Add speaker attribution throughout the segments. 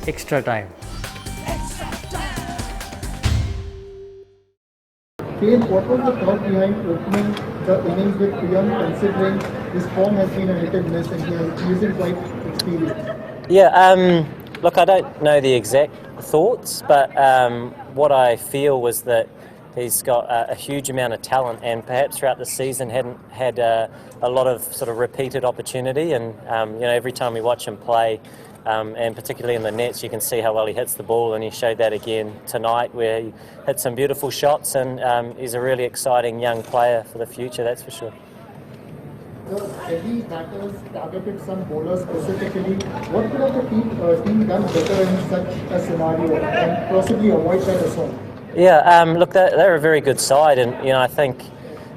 Speaker 1: extra time.
Speaker 2: Kane, what was the thought behind opening the innings with Priyank, considering his form has been a hit and miss and he isn't quite experienced?
Speaker 3: Yeah, look, I don't know the exact thoughts, but what I feel was that he's got a huge amount of talent, and perhaps throughout the season hadn't had a lot of sort of repeated opportunity. And every time we watch him play, and particularly in the nets, you can see how well he hits the ball, and he showed that again tonight, where he hit some beautiful shots, and he's a really exciting young player for the future, that's for sure.
Speaker 2: The heavy batters targeted some bowlers specifically. What could have the team done better in such a scenario and possibly avoid that assault?
Speaker 3: Yeah, look, they're a very good side, and I think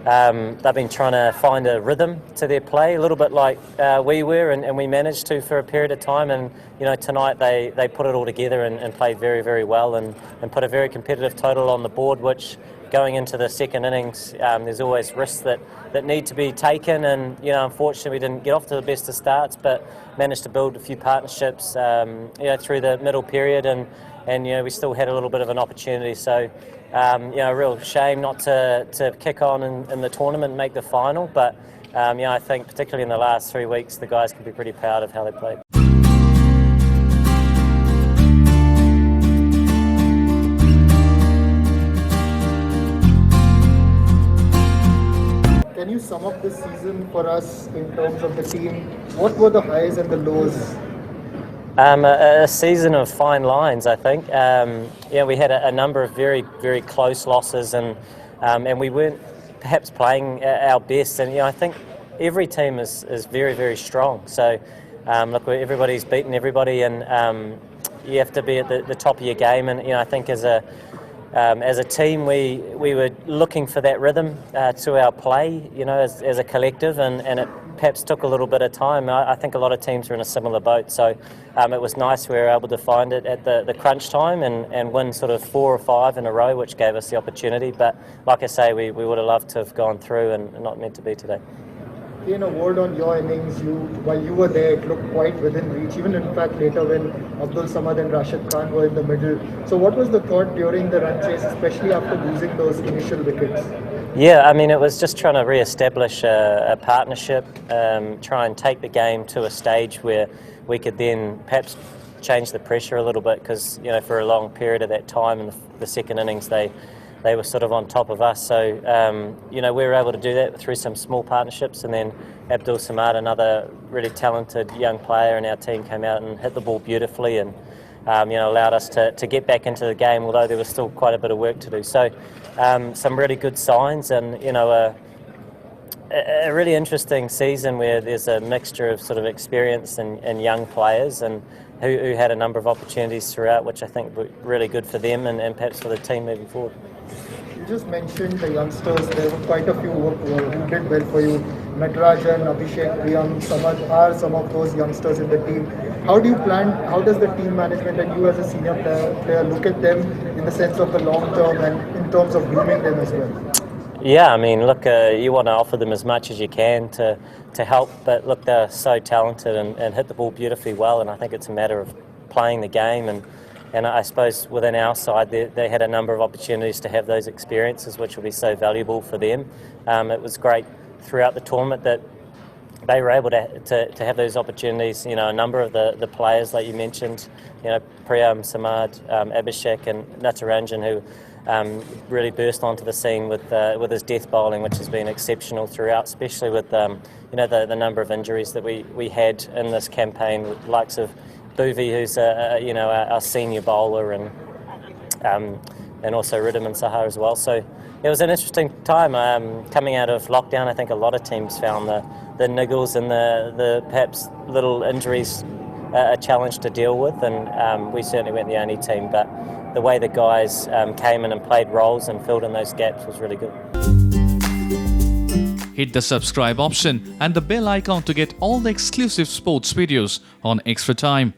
Speaker 3: they've been trying to find a rhythm to their play, a little bit like we were, and we managed to for a period of time. And tonight they put it all together and played very, very well, and put a very competitive total on the board, which going into the second innings, there's always risks that need to be taken, and unfortunately we didn't get off to the best of starts, but managed to build a few partnerships through the middle period, and we still had a little bit of an opportunity. So a real shame not to kick on in the tournament and make the final, but I think particularly in the last 3 weeks the guys can be pretty proud of how they played.
Speaker 2: Can you sum up this season for us in terms of the team? What were the highs and the lows?
Speaker 3: A season of fine lines, I think. We had a number of very, very close losses, and we weren't perhaps playing our best. And I think every team is very, very strong. So look, everybody's beaten everybody, and you have to be at the top of your game. And I think as a team, we were looking for that rhythm to our play, as a collective, and it perhaps took a little bit of time. I think a lot of teams are in a similar boat, so it was nice we were able to find it at the crunch time and win sort of 4 or 5 in a row, which gave us the opportunity. But like I say, we would have loved to have gone through and not meant to be today.
Speaker 2: In a word on your innings, while you were there, it looked quite within reach, even in fact later when Abdul Samad and Rashid Khan were in the middle. So what was the thought during the run chase, especially after losing those initial wickets?
Speaker 3: Yeah, I mean, it was just trying to re-establish a partnership, try and take the game to a stage where we could then perhaps change the pressure a little bit, because for a long period of that time in the second innings they were sort of on top of us. So, we were able to do that through some small partnerships, and then Abdul Samad, another really talented young player in our team, came out and hit the ball beautifully, and allowed us to get back into the game, although there was still quite a bit of work to do. So, some really good signs, and a really interesting season where there's a mixture of sort of experience and young players, and who had a number of opportunities throughout, which I think were really good for them and perhaps for the team moving forward.
Speaker 2: You just mentioned the youngsters. There were quite a few who did well for you. Natarajan, Abhishek, Priyank, Samad are some of those youngsters in the team. How does the team management and you as a senior player look at them in the sense of the long term and in terms of grooming them as well?
Speaker 3: Yeah, I mean, look, you want to offer them as much as you can to help, but look, they're so talented and hit the ball beautifully well, and I think it's a matter of playing the game, and I suppose within our side they had a number of opportunities to have those experiences, which will be so valuable for them. It was great throughout the tournament that they were able to have those opportunities. A number of the players, like you mentioned, Priyam, Samad, Abhishek and Natarajan, who really burst onto the scene with his death bowling, which has been exceptional throughout, especially with the number of injuries that we had in this campaign, with the likes of Bhuvi, who's our senior bowler, and also Ridham Saha as well. So it was an interesting time coming out of lockdown. I think a lot of teams found the niggles and the perhaps little injuries a challenge to deal with, and we certainly weren't the only team, but the way the guys came in and played roles and filled in those gaps was really good.
Speaker 4: Hit the subscribe option and the bell icon to get all the exclusive sports videos on Extra Time.